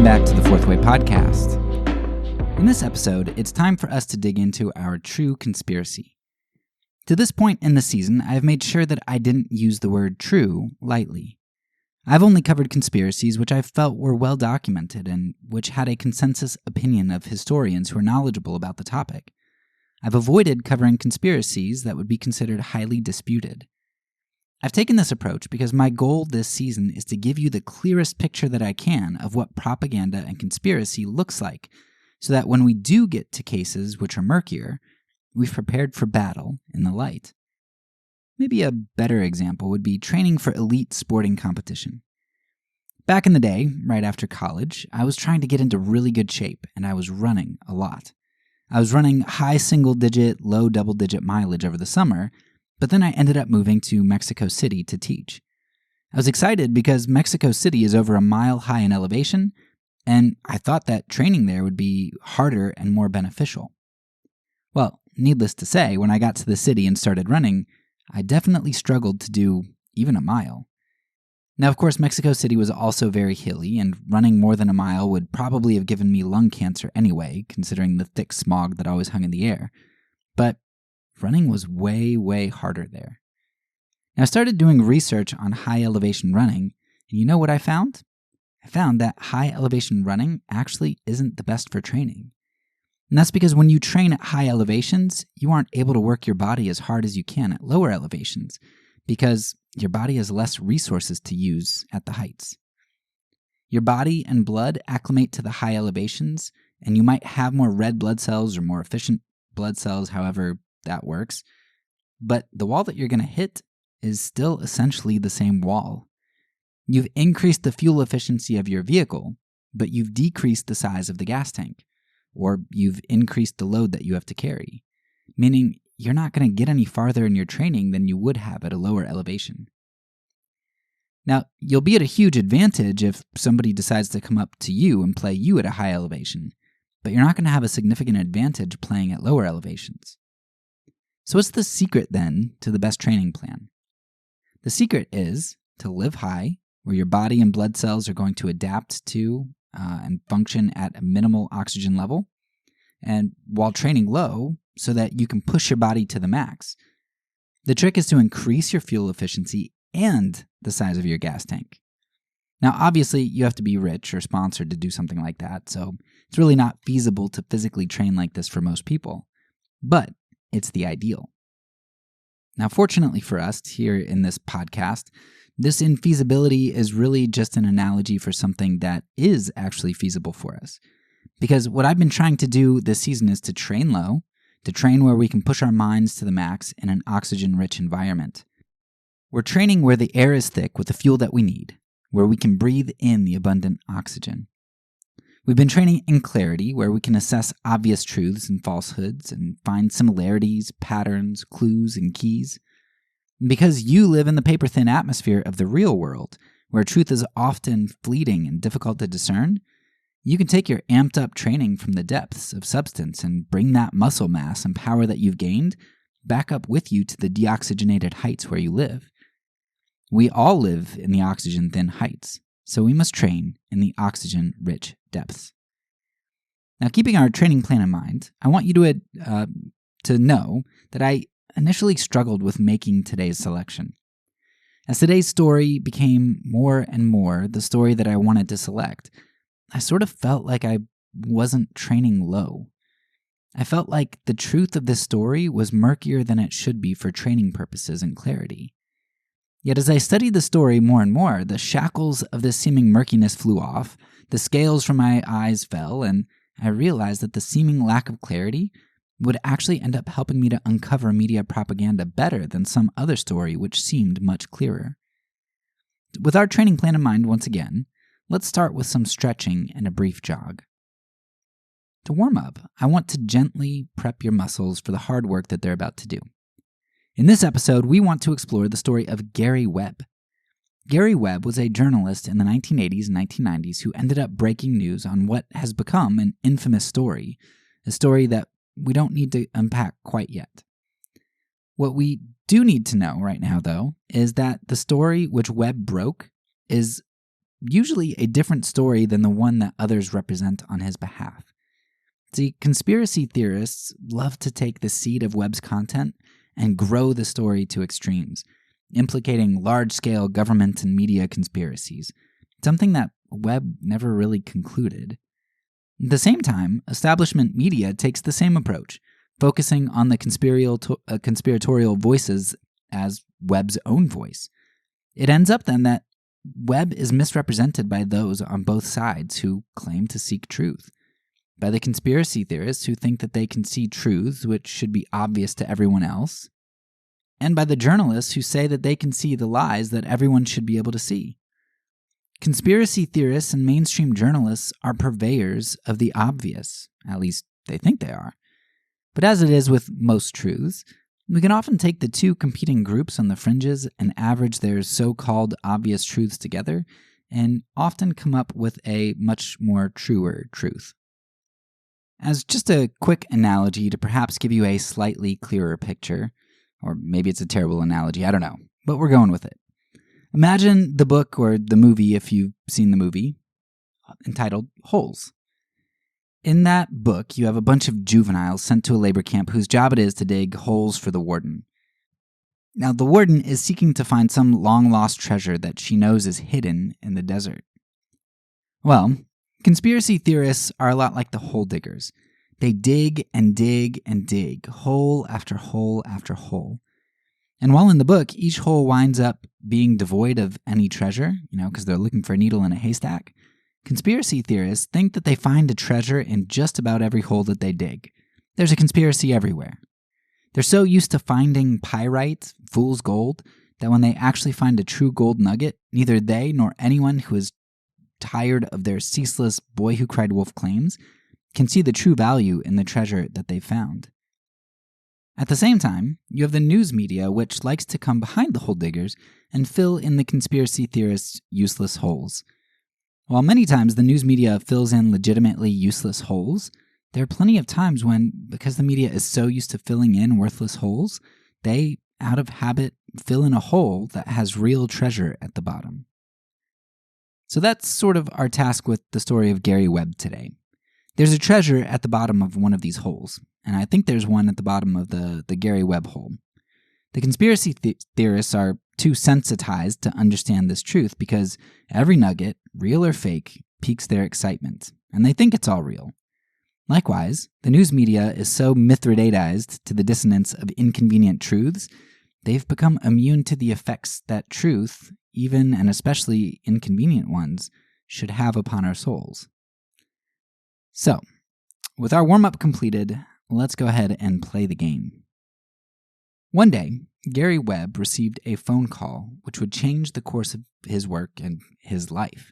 Welcome back to the Fourth Way Podcast. In this episode, it's time for us to dig into our true conspiracy. To this point in the season, I've made sure that I didn't use the word true lightly. I've only covered conspiracies which I felt were well documented and which had a consensus opinion of historians who are knowledgeable about the topic. I've avoided covering conspiracies that would be considered highly disputed. I've taken this approach because my goal this season is to give you the clearest picture that I can of what propaganda and conspiracy looks like, so that when we do get to cases which are murkier, we've prepared for battle in the light. Maybe a better example would be training for elite sporting competition. Back in the day, right after college, I was trying to get into really good shape, and I was running a lot. I was running high single-digit, low double-digit mileage over the summer, but then I ended up moving to Mexico City to teach. I was excited because Mexico City is over a mile high in elevation, and I thought that training there would be harder and more beneficial. Well, needless to say, when I got to the city and started running, I definitely struggled to do even a mile. Now, of course, Mexico City was also very hilly, and running more than a mile would probably have given me lung cancer anyway, considering the thick smog that always hung in the air. But running was way, way harder there. Now, I started doing research on high elevation running, and you know what I found? I found that high elevation running actually isn't the best for training. And that's because when you train at high elevations, you aren't able to work your body as hard as you can at lower elevations, because your body has less resources to use at the heights. Your body and blood acclimate to the high elevations, and you might have more red blood cells or more efficient blood cells, however that works, but the wall that you're going to hit is still essentially the same wall. You've increased the fuel efficiency of your vehicle, but you've decreased the size of the gas tank, or you've increased the load that you have to carry, meaning you're not going to get any farther in your training than you would have at a lower elevation. Now, you'll be at a huge advantage if somebody decides to come up to you and play you at a high elevation, but you're not going to have a significant advantage playing at lower elevations. So what's the secret then to the best training plan? The secret is to live high, where your body and blood cells are going to adapt to and function at a minimal oxygen level, and while training low so that you can push your body to the max. The trick is to increase your fuel efficiency and the size of your gas tank. Now, obviously, you have to be rich or sponsored to do something like that, so it's really not feasible to physically train like this for most people, but it's the ideal. Now, fortunately for us here in this podcast, this infeasibility is really just an analogy for something that is actually feasible for us. Because what I've been trying to do this season is to train low, to train where we can push our minds to the max in an oxygen-rich environment. We're training where the air is thick with the fuel that we need, where we can breathe in the abundant oxygen. We've been training in clarity, where we can assess obvious truths and falsehoods and find similarities, patterns, clues, and keys. And because you live in the paper-thin atmosphere of the real world, where truth is often fleeting and difficult to discern, you can take your amped-up training from the depths of substance and bring that muscle mass and power that you've gained back up with you to the deoxygenated heights where you live. We all live in the oxygen-thin heights, so we must train in the oxygen-rich depths. Now, keeping our training plan in mind, I want you to know that I initially struggled with making today's selection. As today's story became more and more the story that I wanted to select, I sort of felt like I wasn't training low. I felt like the truth of this story was murkier than it should be for training purposes and clarity. Yet as I studied the story more and more, the shackles of this seeming murkiness flew off, the scales from my eyes fell, and I realized that the seeming lack of clarity would actually end up helping me to uncover media propaganda better than some other story which seemed much clearer. With our training plan in mind once again, let's start with some stretching and a brief jog. To warm up, I want to gently prep your muscles for the hard work that they're about to do. In this episode, we want to explore the story of Gary Webb. Gary Webb was a journalist in the 1980s and 1990s who ended up breaking news on what has become an infamous story, a story that we don't need to unpack quite yet. What we do need to know right now, though, is that the story which Webb broke is usually a different story than the one that others represent on his behalf. See, conspiracy theorists love to take the seed of Webb's content and grow the story to extremes, implicating large-scale government and media conspiracies, something that Webb never really concluded. At the same time, establishment media takes the same approach, focusing on the conspiratorial voices as Webb's own voice. It ends up then that Webb is misrepresented by those on both sides who claim to seek truth, by the conspiracy theorists who think that they can see truths which should be obvious to everyone else, and by the journalists who say that they can see the lies that everyone should be able to see. Conspiracy theorists and mainstream journalists are purveyors of the obvious, at least they think they are. But as it is with most truths, we can often take the two competing groups on the fringes and average their so-called obvious truths together, and often come up with a much more truer truth. As just a quick analogy to perhaps give you a slightly clearer picture, or maybe it's a terrible analogy, I don't know, but we're going with it. Imagine the book or the movie, if you've seen the movie, entitled Holes. In that book, you have a bunch of juveniles sent to a labor camp whose job it is to dig holes for the warden. Now, the warden is seeking to find some long-lost treasure that she knows is hidden in the desert. Well, conspiracy theorists are a lot like the hole diggers. They dig and dig and dig, hole after hole after hole. And while in the book, each hole winds up being devoid of any treasure, because they're looking for a needle in a haystack, conspiracy theorists think that they find a treasure in just about every hole that they dig. There's a conspiracy everywhere. They're so used to finding pyrite, fool's gold, that when they actually find a true gold nugget, neither they nor anyone who is tired of their ceaseless boy who cried wolf claims can see the true value in the treasure that they've found. At the same time, you have the news media, which likes to come behind the hole diggers and fill in the conspiracy theorists' useless holes. While many times the news media fills in legitimately useless holes, there are plenty of times when, because the media is so used to filling in worthless holes, they, out of habit, fill in a hole that has real treasure at the bottom. So that's sort of our task with the story of Gary Webb today. There's a treasure at the bottom of one of these holes, and I think there's one at the bottom of the Gary Webb hole. The conspiracy theorists are too sensitized to understand this truth because every nugget, real or fake, piques their excitement, and they think it's all real. Likewise, the news media is so mithridatized to the dissonance of inconvenient truths, they've become immune to the effects that truth, even and especially inconvenient ones, should have upon our souls. So, with our warm-up completed, let's go ahead and play the game. One day, Gary Webb received a phone call which would change the course of his work and his life.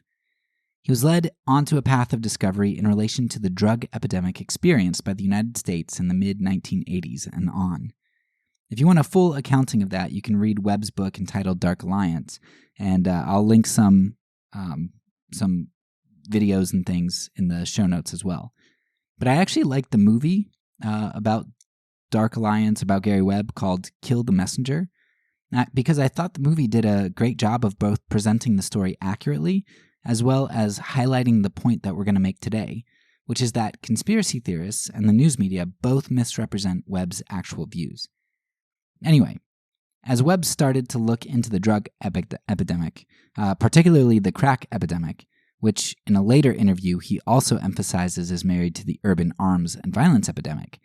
He was led onto a path of discovery in relation to the drug epidemic experienced by the United States in the mid-1980s and on. If you want a full accounting of that, you can read Webb's book entitled Dark Alliance, and I'll link some videos and things in the show notes as well. But I actually like the movie about Dark Alliance, about Gary Webb, called Kill the Messenger, because I thought the movie did a great job of both presenting the story accurately as well as highlighting the point that we're going to make today, which is that conspiracy theorists and the news media both misrepresent Webb's actual views. Anyway, as Webb started to look into the drug epidemic, particularly the crack epidemic, which in a later interview he also emphasizes is married to the urban arms and violence epidemic,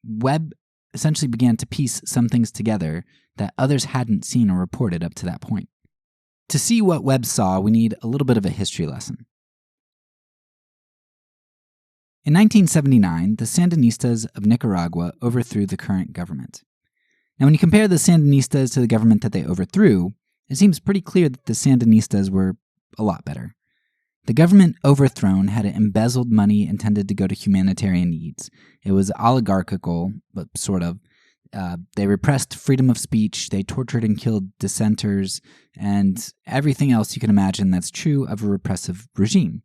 Webb essentially began to piece some things together that others hadn't seen or reported up to that point. To see what Webb saw, we need a little bit of a history lesson. In 1979, the Sandinistas of Nicaragua overthrew the current government. Now, when you compare the Sandinistas to the government that they overthrew, it seems pretty clear that the Sandinistas were a lot better. The government overthrown had embezzled money intended to go to humanitarian needs. It was oligarchical, but sort of. They repressed freedom of speech, they tortured and killed dissenters, and everything else you can imagine that's true of a repressive regime.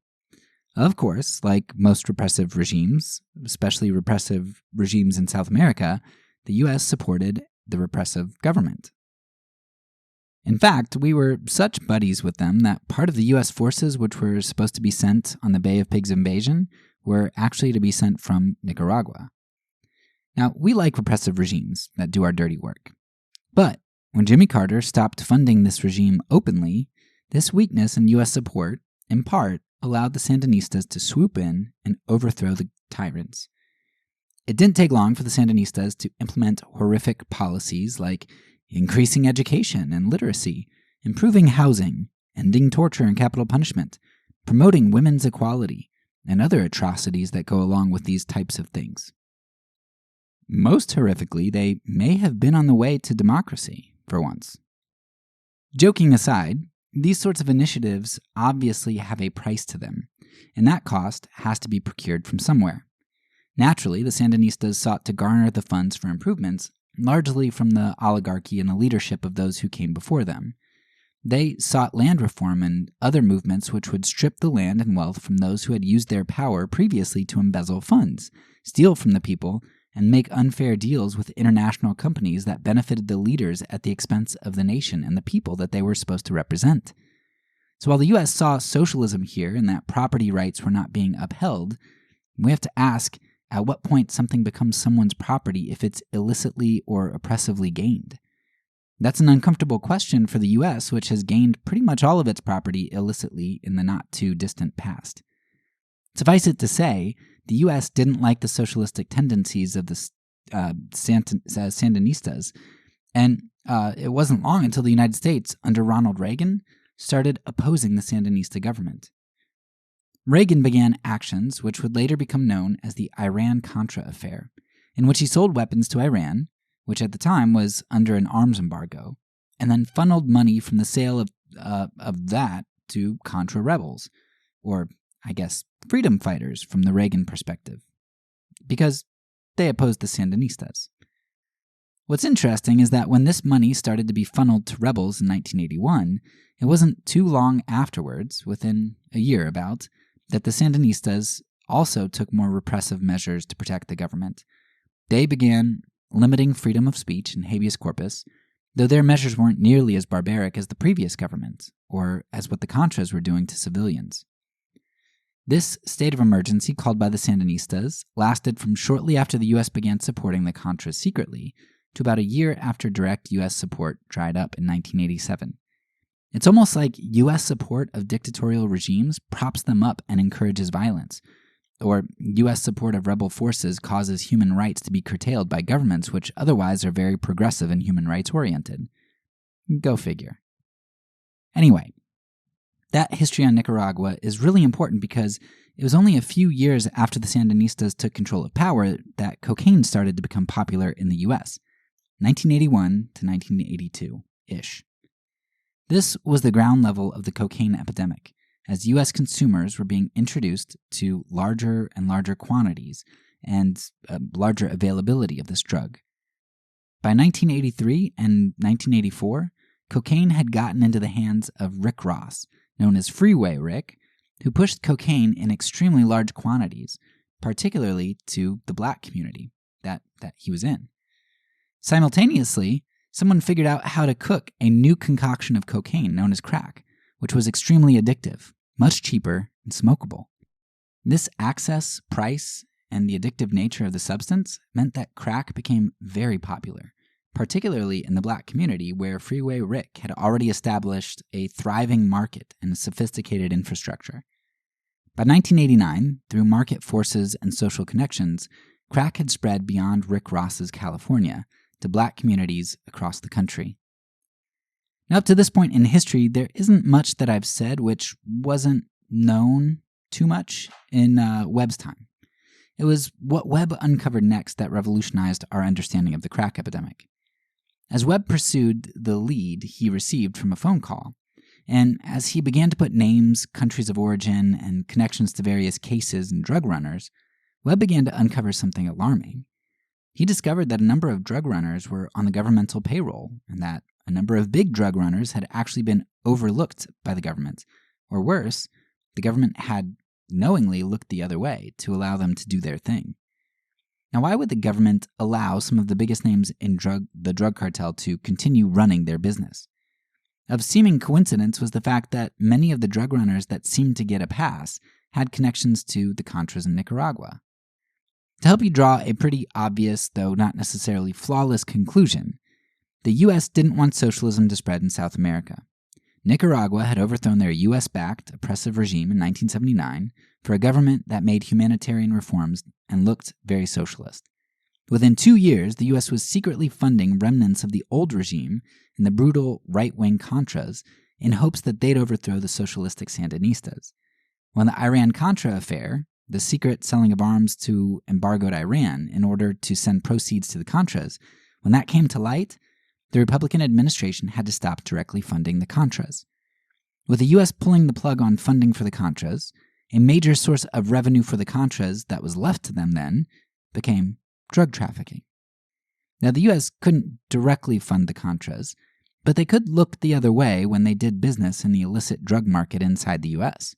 Of course, like most repressive regimes, especially repressive regimes in South America, the U.S. supported the repressive government. In fact, we were such buddies with them that part of the U.S. forces which were supposed to be sent on the Bay of Pigs invasion were actually to be sent from Nicaragua. Now, we like repressive regimes that do our dirty work. But when Jimmy Carter stopped funding this regime openly, this weakness in U.S. support, in part, allowed the Sandinistas to swoop in and overthrow the tyrants. It didn't take long for the Sandinistas to implement horrific policies like increasing education and literacy, improving housing, ending torture and capital punishment, promoting women's equality, and other atrocities that go along with these types of things. Most horrifically, they may have been on the way to democracy, for once. Joking aside, these sorts of initiatives obviously have a price to them, and that cost has to be procured from somewhere. Naturally, the Sandinistas sought to garner the funds for improvements, largely from the oligarchy and the leadership of those who came before them. They sought land reform and other movements which would strip the land and wealth from those who had used their power previously to embezzle funds, steal from the people, and make unfair deals with international companies that benefited the leaders at the expense of the nation and the people that they were supposed to represent. So while the U.S. saw socialism here and that property rights were not being upheld, we have to ask, at what point something becomes someone's property if it's illicitly or oppressively gained? That's an uncomfortable question for the U.S., which has gained pretty much all of its property illicitly in the not-too-distant past. Suffice it to say, the U.S. didn't like the socialistic tendencies of the Sandinistas, and it wasn't long until the United States, under Ronald Reagan, started opposing the Sandinista government. Reagan began actions which would later become known as the Iran-Contra affair, in which he sold weapons to Iran, which at the time was under an arms embargo, and then funneled money from the sale of that to Contra rebels, or, I guess, freedom fighters from the Reagan perspective, because they opposed the Sandinistas. What's interesting is that when this money started to be funneled to rebels in 1981, it wasn't too long afterwards, within a year about, that the Sandinistas also took more repressive measures to protect the government. They began limiting freedom of speech and habeas corpus, though their measures weren't nearly as barbaric as the previous government, or as what the Contras were doing to civilians. This state of emergency, called by the Sandinistas, lasted from shortly after the U.S. began supporting the Contras secretly to about a year after direct U.S. support dried up in 1987. It's almost like U.S. support of dictatorial regimes props them up and encourages violence, or U.S. support of rebel forces causes human rights to be curtailed by governments which otherwise are very progressive and human rights oriented. Go figure. Anyway, that history on Nicaragua is really important because it was only a few years after the Sandinistas took control of power that cocaine started to become popular in the U.S., 1981 to 1982-ish. This was the ground level of the cocaine epidemic, as U.S. consumers were being introduced to larger and larger quantities and larger availability of this drug. By 1983 and 1984, cocaine had gotten into the hands of Rick Ross, known as Freeway Rick, who pushed cocaine in extremely large quantities, particularly to the black community that he was in. Simultaneously, someone figured out how to cook a new concoction of cocaine known as crack, which was extremely addictive, much cheaper, and smokable. This access, price, and the addictive nature of the substance meant that crack became very popular, particularly in the black community where Freeway Rick had already established a thriving market and a sophisticated infrastructure. By 1989, through market forces and social connections, crack had spread beyond Rick Ross's California to black communities across the country. Now, up to this point in history, there isn't much that I've said which wasn't known too much in Webb's time. It was what Webb uncovered next that revolutionized our understanding of the crack epidemic. As Webb pursued the lead he received from a phone call, and as he began to put names, countries of origin, and connections to various cases and drug runners, Webb began to uncover something alarming. He discovered that a number of drug runners were on the governmental payroll, and that a number of big drug runners had actually been overlooked by the government, or worse, the government had knowingly looked the other way to allow them to do their thing. Now, why would the government allow some of the biggest names in the drug cartel to continue running their business? Of seeming coincidence was the fact that many of the drug runners that seemed to get a pass had connections to the Contras in Nicaragua. To help you draw a pretty obvious, though not necessarily flawless conclusion, the U.S. didn't want socialism to spread in South America. Nicaragua had overthrown their U.S.-backed oppressive regime in 1979 for a government that made humanitarian reforms and looked very socialist. Within 2 years, the U.S. was secretly funding remnants of the old regime and the brutal right-wing Contras in hopes that they'd overthrow the socialistic Sandinistas. When the Iran-Contra affair, the secret selling of arms to embargoed Iran in order to send proceeds to the Contras, when that came to light, the Republican administration had to stop directly funding the Contras. With the U.S. pulling the plug on funding for the Contras, a major source of revenue for the Contras that was left to them then became drug trafficking. Now, the U.S. couldn't directly fund the Contras, but they could look the other way when they did business in the illicit drug market inside the U.S.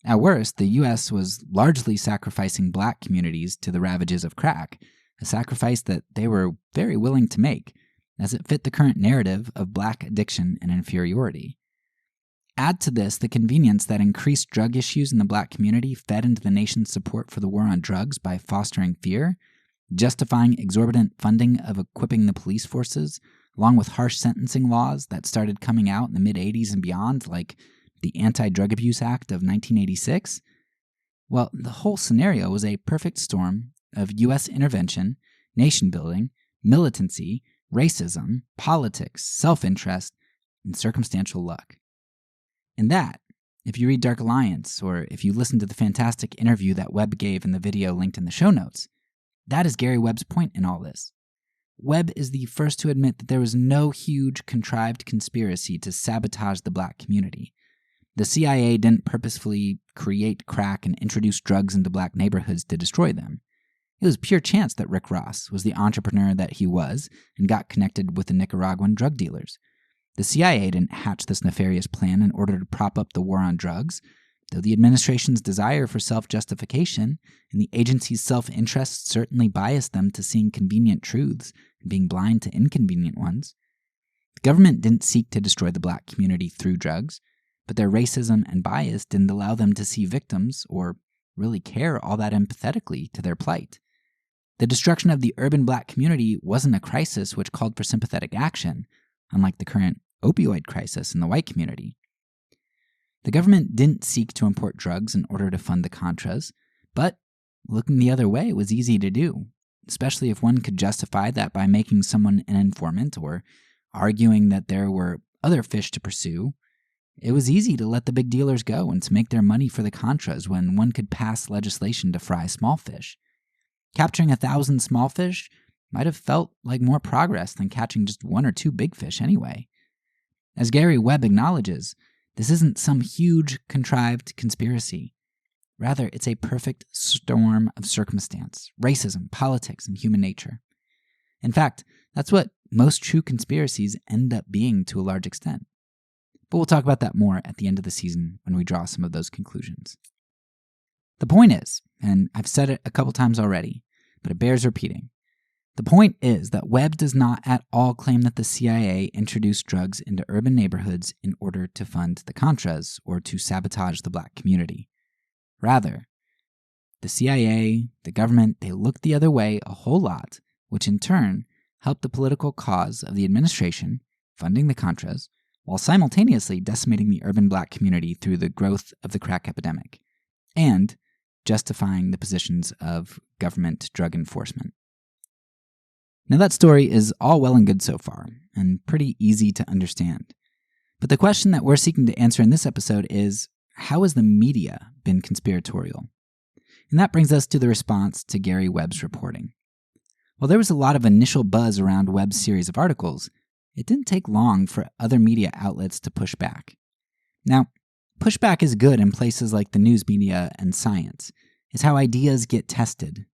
At worst, the U.S. was largely sacrificing black communities to the ravages of crack, a sacrifice that they were very willing to make, as it fit the current narrative of black addiction and inferiority. Add to this the convenience that increased drug issues in the black community fed into the nation's support for the war on drugs by fostering fear, justifying exorbitant funding of equipping the police forces, along with harsh sentencing laws that started coming out in the mid-'80s and beyond, like the Anti-Drug Abuse Act of 1986. Well, the whole scenario was a perfect storm of U.S. intervention, nation-building, militancy, racism, politics, self-interest, and circumstantial luck. And that, if you read Dark Alliance, or if you listen to the fantastic interview that Webb gave in the video linked in the show notes, that is Gary Webb's point in all this. Webb is the first to admit that there was no huge, contrived conspiracy to sabotage the black community. The CIA didn't purposefully create crack and introduce drugs into black neighborhoods to destroy them. It was pure chance that Rick Ross was the entrepreneur that he was and got connected with the Nicaraguan drug dealers. The CIA didn't hatch this nefarious plan in order to prop up the war on drugs, though the administration's desire for self-justification and the agency's self-interest certainly biased them to seeing convenient truths and being blind to inconvenient ones. The government didn't seek to destroy the black community through drugs, but their racism and bias didn't allow them to see victims or really care all that empathetically to their plight. The destruction of the urban black community wasn't a crisis which called for sympathetic action, unlike the current opioid crisis in the white community. The government didn't seek to import drugs in order to fund the Contras, but looking the other way was easy to do, especially if one could justify that by making someone an informant or arguing that there were other fish to pursue. It was easy to let the big dealers go and to make their money for the Contras when one could pass legislation to fry small fish. Capturing 1,000 small fish might have felt like more progress than catching just 1 or 2 big fish anyway. As Gary Webb acknowledges, this isn't some huge, contrived conspiracy. Rather, it's a perfect storm of circumstance, racism, politics, and human nature. In fact, that's what most true conspiracies end up being to a large extent. But we'll talk about that more at the end of the season when we draw some of those conclusions. The point is, and I've said it a couple times already, but it bears repeating, the point is that Webb does not at all claim that the CIA introduced drugs into urban neighborhoods in order to fund the Contras or to sabotage the black community. Rather, the CIA, the government, they looked the other way a whole lot, which in turn helped the political cause of the administration, funding the Contras, while simultaneously decimating the urban black community through the growth of the crack epidemic, and justifying the positions of government drug enforcement. Now that story is all well and good so far, and pretty easy to understand. But the question that we're seeking to answer in this episode is, how has the media been conspiratorial? And that brings us to the response to Gary Webb's reporting. While there was a lot of initial buzz around Webb's series of articles, it didn't take long for other media outlets to push back. Now, pushback is good in places like the news media and science. It's how ideas get tested.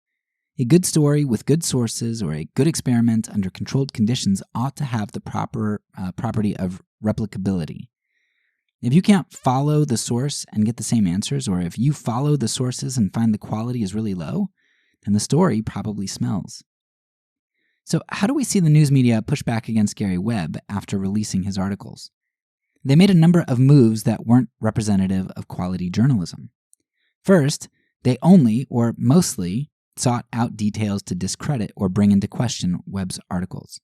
A good story with good sources or a good experiment under controlled conditions ought to have the proper property of replicability. If you can't follow the source and get the same answers, or if you follow the sources and find the quality is really low, then the story probably smells. So how do we see the news media push back against Gary Webb after releasing his articles? They made a number of moves that weren't representative of quality journalism. First, they only, or mostly, sought out details to discredit or bring into question Webb's articles.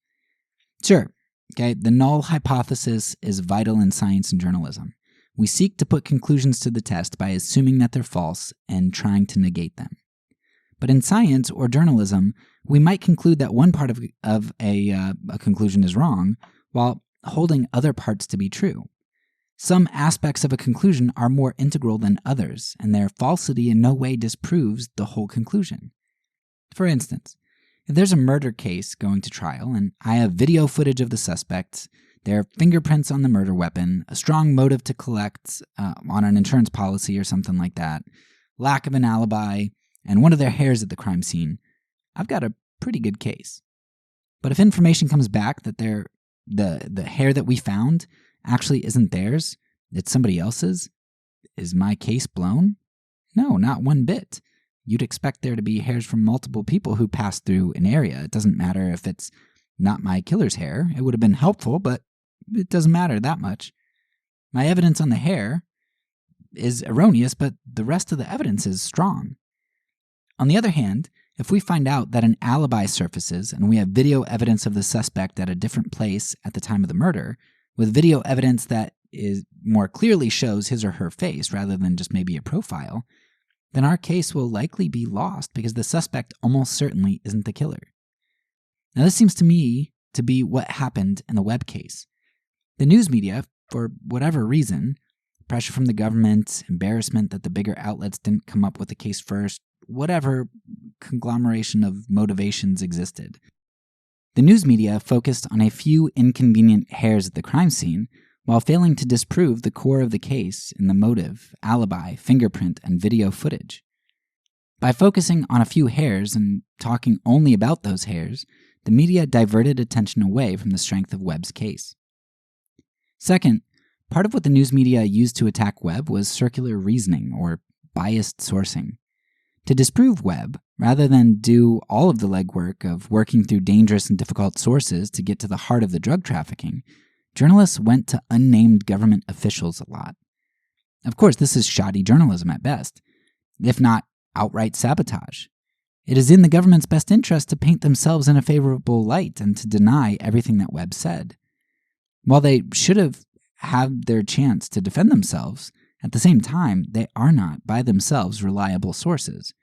Sure, okay, the null hypothesis is vital in science and journalism. We seek to put conclusions to the test by assuming that they're false and trying to negate them. But in science or journalism, we might conclude that one part of a conclusion is wrong, while holding other parts to be true. Some aspects of a conclusion are more integral than others, and their falsity in no way disproves the whole conclusion. For instance, if there's a murder case going to trial, and I have video footage of the suspects, their fingerprints on the murder weapon, a strong motive to collect on an insurance policy or something like that, lack of an alibi, and one of their hairs at the crime scene, I've got a pretty good case. But if information comes back that the hair that we found actually isn't theirs, it's somebody else's, is my case blown? No, not one bit. You'd expect there to be hairs from multiple people who passed through an area. It doesn't matter if it's not my killer's hair. It would have been helpful, but it doesn't matter that much. My evidence on the hair is erroneous, but the rest of the evidence is strong. On the other hand, if we find out that an alibi surfaces and we have video evidence of the suspect at a different place at the time of the murder, with video evidence that is more clearly shows his or her face rather than just maybe a profile, then our case will likely be lost because the suspect almost certainly isn't the killer. Now, this seems to me to be what happened in the Webb case. The news media, for whatever reason, pressure from the government, embarrassment that the bigger outlets didn't come up with the case first, whatever conglomeration of motivations existed, the news media focused on a few inconvenient hairs at the crime scene while failing to disprove the core of the case in the motive, alibi, fingerprint, and video footage. By focusing on a few hairs and talking only about those hairs, the media diverted attention away from the strength of Webb's case. Second, part of what the news media used to attack Webb was circular reasoning or biased sourcing. To disprove Webb, rather than do all of the legwork of working through dangerous and difficult sources to get to the heart of the drug trafficking, journalists went to unnamed government officials a lot. Of course, this is shoddy journalism at best, if not outright sabotage. It is in the government's best interest to paint themselves in a favorable light and to deny everything that Webb said. While they should have had their chance to defend themselves, at the same time, they are not, by themselves, reliable sources.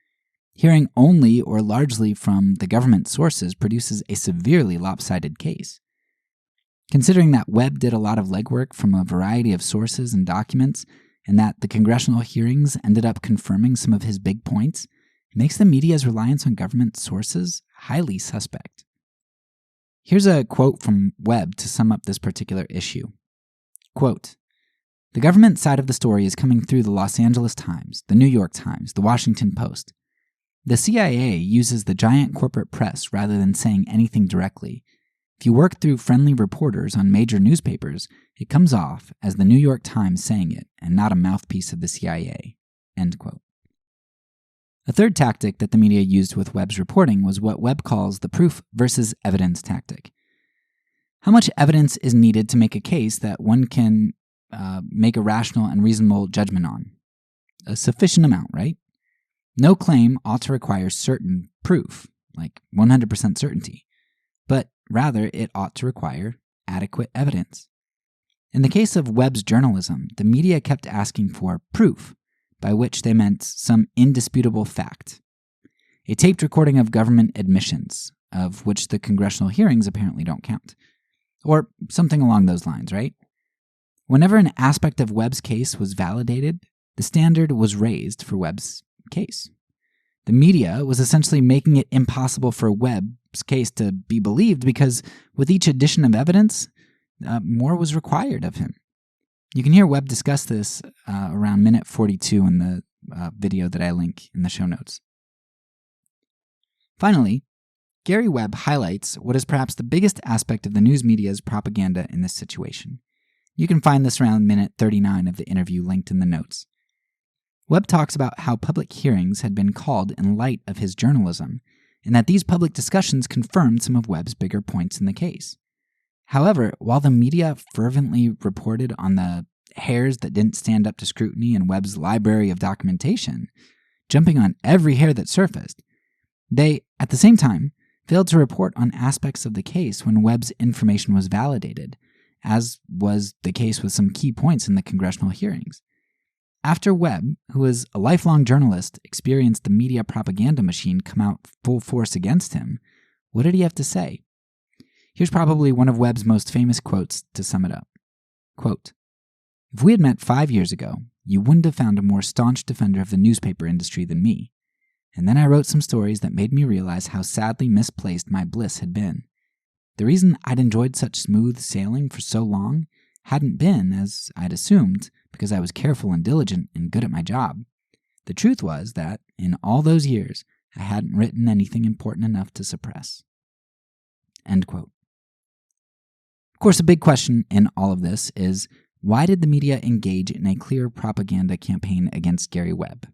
Hearing only or largely from the government sources produces a severely lopsided case. Considering that Webb did a lot of legwork from a variety of sources and documents, and that the congressional hearings ended up confirming some of his big points, it makes the media's reliance on government sources highly suspect. Here's a quote from Webb to sum up this particular issue. Quote, "The government side of the story is coming through the Los Angeles Times, the New York Times, the Washington Post. The CIA uses the giant corporate press rather than saying anything directly. If you work through friendly reporters on major newspapers, it comes off as the New York Times saying it and not a mouthpiece of the CIA." End quote. A third tactic that the media used with Webb's reporting was what Webb calls the proof versus evidence tactic. How much evidence is needed to make a case that one can make a rational and reasonable judgment on? A sufficient amount, right? No claim ought to require certain proof, like 100% certainty, but rather it ought to require adequate evidence. In the case of Webb's journalism, the media kept asking for proof, by which they meant some indisputable fact. A taped recording of government admissions, of which the congressional hearings apparently don't count. Or something along those lines, right? Whenever an aspect of Webb's case was validated, the standard was raised for Webb's case. The media was essentially making it impossible for Webb's case to be believed because with each addition of evidence, more was required of him. You can hear Webb discuss this around minute 42 in the video that I link in the show notes. Finally, Gary Webb highlights what is perhaps the biggest aspect of the news media's propaganda in this situation. You can find this around minute 39 of the interview linked in the notes. Webb talks about how public hearings had been called in light of his journalism, and that these public discussions confirmed some of Webb's bigger points in the case. However, while the media fervently reported on the hairs that didn't stand up to scrutiny in Webb's library of documentation, jumping on every hair that surfaced, they, at the same time, failed to report on aspects of the case when Webb's information was validated, as was the case with some key points in the congressional hearings. After Webb, who was a lifelong journalist, experienced the media propaganda machine come out full force against him, what did he have to say? Here's probably one of Webb's most famous quotes to sum it up. Quote, "If we had met 5 years ago, you wouldn't have found a more staunch defender of the newspaper industry than me. And then I wrote some stories that made me realize how sadly misplaced my bliss had been. The reason I'd enjoyed such smooth sailing for so long hadn't been, as I'd assumed, because I was careful and diligent and good at my job. The truth was that, in all those years, I hadn't written anything important enough to suppress." End quote. Of course, a big question in all of this is, why did the media engage in a clear propaganda campaign against Gary Webb?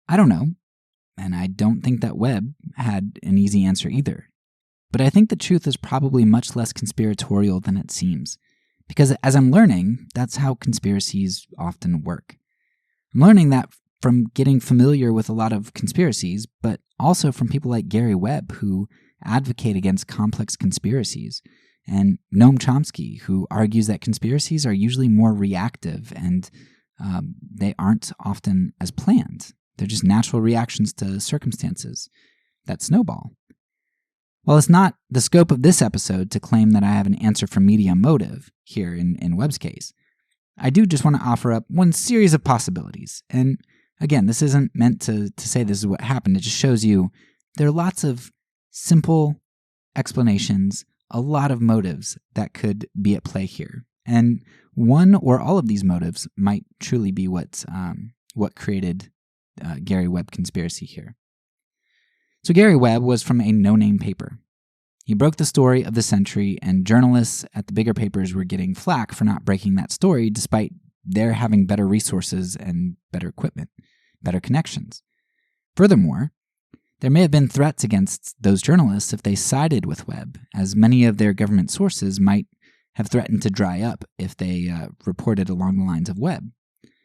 I don't know, and I don't think that Webb had an easy answer either. But I think the truth is probably much less conspiratorial than it seems, because as I'm learning, that's how conspiracies often work. I'm learning that from getting familiar with a lot of conspiracies, but also from people like Gary Webb, who advocate against complex conspiracies, and Noam Chomsky, who argues that conspiracies are usually more reactive and they aren't often as planned. They're just natural reactions to circumstances that snowball. While it's not the scope of this episode to claim that I have an answer for media motive here in Webb's case, I do just want to offer up one series of possibilities. And again, this isn't meant to say this is what happened. It just shows you there are lots of simple explanations, a lot of motives that could be at play here. And one or all of these motives might truly be what created Gary Webb conspiracy here. So Gary Webb was from a no-name paper. He broke the story of the century, and journalists at the bigger papers were getting flack for not breaking that story despite their having better resources and better equipment, better connections. Furthermore, there may have been threats against those journalists if they sided with Webb, as many of their government sources might have threatened to dry up if they reported along the lines of Webb.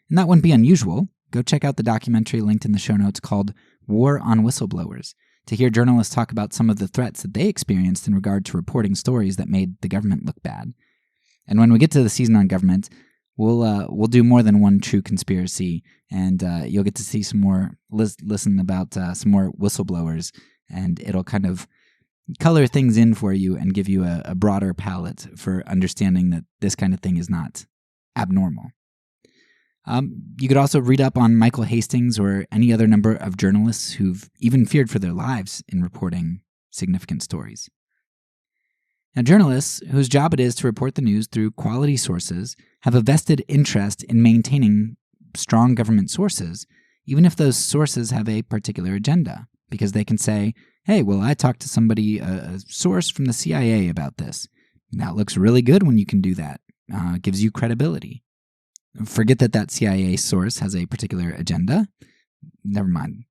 And that wouldn't be unusual. Go check out the documentary linked in the show notes called War on Whistleblowers to hear journalists talk about some of the threats that they experienced in regard to reporting stories that made the government look bad. And when we get to the season on government, we'll do more than one true conspiracy, and you'll get to see some more, listen about some more whistleblowers, and it'll kind of color things in for you and give you a broader palette for understanding that this kind of thing is not abnormal. You could also read up on Michael Hastings or any other number of journalists who've even feared for their lives in reporting significant stories. Now, journalists, whose job it is to report the news through quality sources, have a vested interest in maintaining strong government sources, even if those sources have a particular agenda, because they can say, hey, well, I talked to somebody, a source from the CIA about this. That looks really good when you can do that. Gives you credibility. Forget that CIA source has a particular agenda. Never mind.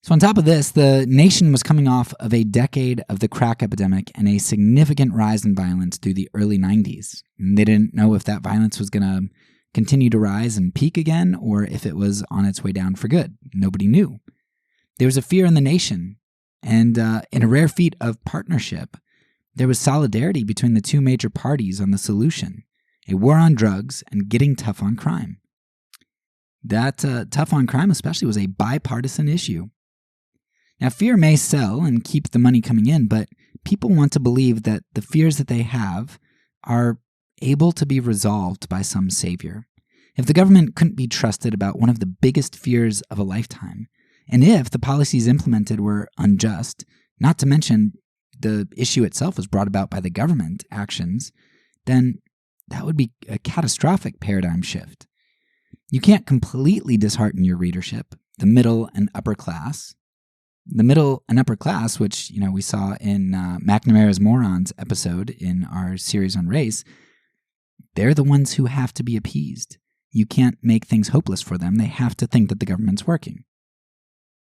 So on top of this, the nation was coming off of a decade of the crack epidemic and a significant rise in violence through the early 90s. And they didn't know if that violence was going to continue to rise and peak again, or if it was on its way down for good. Nobody knew. There was a fear in the nation, and in a rare feat of partnership, there was solidarity between the two major parties on the solution: a war on drugs and getting tough on crime. That tough on crime especially was a bipartisan issue. Now, fear may sell and keep the money coming in, but people want to believe that the fears that they have are able to be resolved by some savior. If the government couldn't be trusted about one of the biggest fears of a lifetime, and if the policies implemented were unjust, not to mention the issue itself was brought about by the government actions, then that would be a catastrophic paradigm shift. You can't completely dishearten your readership, the middle and upper class. The middle and upper class, which we saw in McNamara's Morons episode in our series on race, they're the ones who have to be appeased. You can't make things hopeless for them. They have to think that the government's working.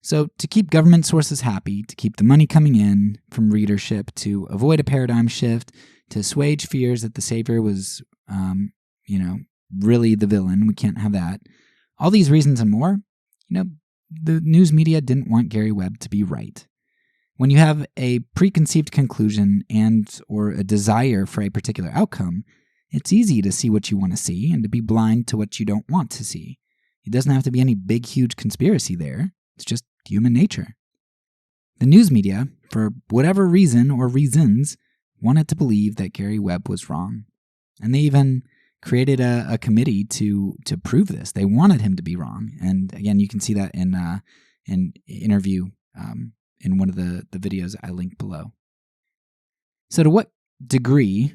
So to keep government sources happy, to keep the money coming in from readership, to avoid a paradigm shift, to assuage fears that the savior was, really the villain, we can't have that. All these reasons and more, the news media didn't want Gary Webb to be right. When you have a preconceived conclusion and or a desire for a particular outcome, it's easy to see what you want to see and to be blind to what you don't want to see. It doesn't have to be any big, huge conspiracy there. It's just human nature. The news media, for whatever reason or reasons, wanted to believe that Gary Webb was wrong. And they even created a committee to prove this. They wanted him to be wrong. And again, you can see that in an interview in one of the videos I linked below. So to what degree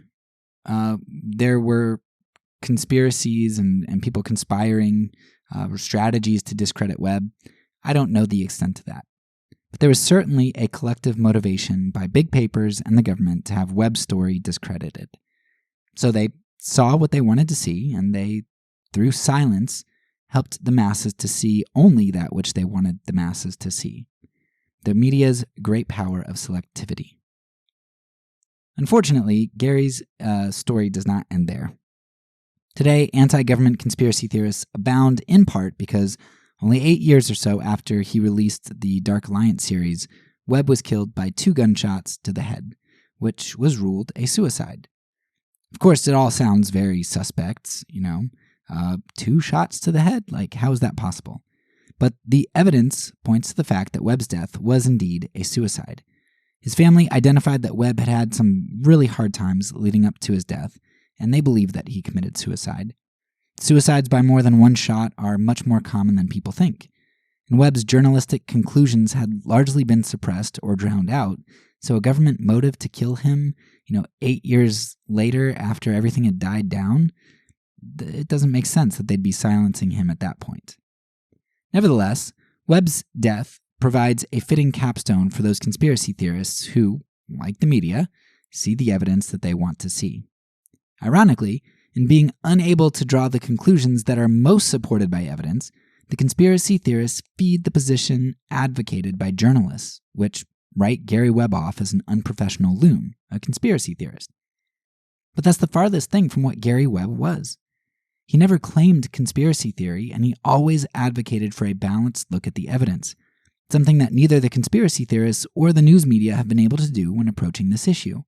there were conspiracies and people conspiring strategies to discredit Webb, I don't know the extent of that. But there was certainly a collective motivation by big papers and the government to have Webb's story discredited. So they saw what they wanted to see, and they, through silence, helped the masses to see only that which they wanted the masses to see. The media's great power of selectivity. Unfortunately, Gary's story does not end there. Today, anti-government conspiracy theorists abound in part because only 8 years or so after he released the Dark Alliance series, Webb was killed by 2 gunshots to the head, which was ruled a suicide. Of course, it all sounds very suspect, 2 shots to the head, like how is that possible? But the evidence points to the fact that Webb's death was indeed a suicide. His family identified that Webb had had some really hard times leading up to his death, and they believe that he committed suicide. Suicides by more than one shot are much more common than people think. And Webb's journalistic conclusions had largely been suppressed or drowned out, so a government motive to kill him, 8 years later after everything had died down, it doesn't make sense that they'd be silencing him at that point. Nevertheless, Webb's death provides a fitting capstone for those conspiracy theorists who, like the media, see the evidence that they want to see. Ironically, in being unable to draw the conclusions that are most supported by evidence, the conspiracy theorists feed the position advocated by journalists, which write Gary Webb off as an unprofessional loon, a conspiracy theorist. But that's the farthest thing from what Gary Webb was. He never claimed conspiracy theory, and he always advocated for a balanced look at the evidence, something that neither the conspiracy theorists or the news media have been able to do when approaching this issue.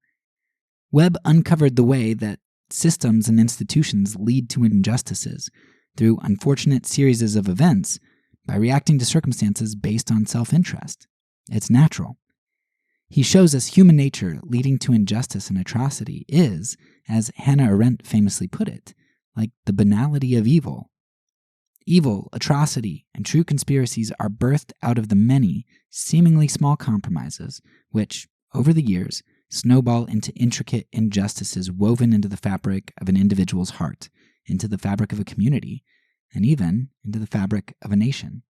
Webb uncovered the way that systems and institutions lead to injustices through unfortunate series of events by reacting to circumstances based on self-interest. It's natural. He shows us human nature leading to injustice and atrocity is, as Hannah Arendt famously put it, like the banality of evil. Evil, atrocity, and true conspiracies are birthed out of the many, seemingly small compromises, which, over the years, snowball into intricate injustices woven into the fabric of an individual's heart, into the fabric of a community, and even into the fabric of a nation.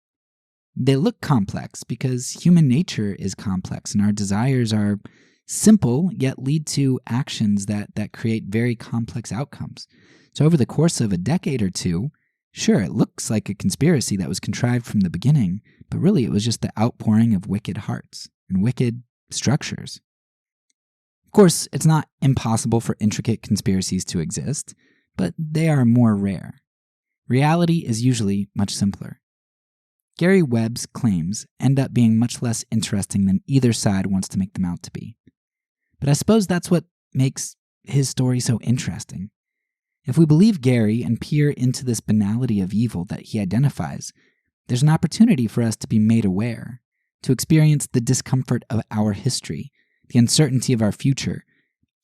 They look complex because human nature is complex and our desires are simple yet lead to actions that create very complex outcomes. So over the course of a decade or two, sure, it looks like a conspiracy that was contrived from the beginning, but really it was just the outpouring of wicked hearts and wicked structures. Of course, it's not impossible for intricate conspiracies to exist, but they are more rare. Reality is usually much simpler. Gary Webb's claims end up being much less interesting than either side wants to make them out to be. But I suppose that's what makes his story so interesting. If we believe Gary and peer into this banality of evil that he identifies, there's an opportunity for us to be made aware, to experience the discomfort of our history, the uncertainty of our future,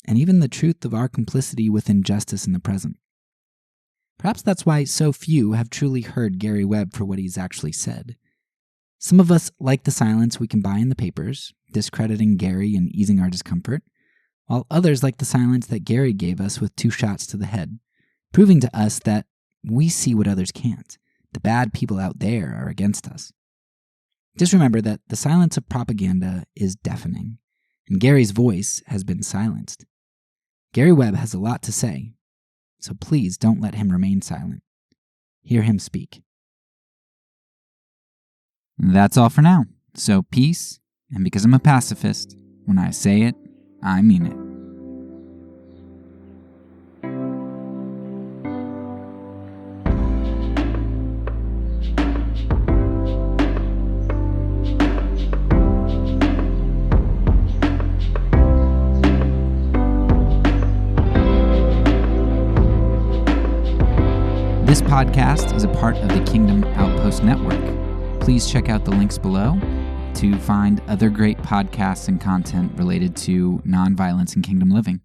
and even the truth of our complicity with injustice in the present. Perhaps that's why so few have truly heard Gary Webb for what he's actually said. Some of us like the silence we can buy in the papers, discrediting Gary and easing our discomfort, while others like the silence that Gary gave us with 2 shots to the head, proving to us that we see what others can't. The bad people out there are against us. Just remember that the silence of propaganda is deafening, and Gary's voice has been silenced. Gary Webb has a lot to say, so please don't let him remain silent. Hear him speak. That's all for now. So peace, and because I'm a pacifist, when I say it, I mean it. This podcast is a part of the Kingdom Outpost Network. Please check out the links below to find other great podcasts and content related to nonviolence and kingdom living.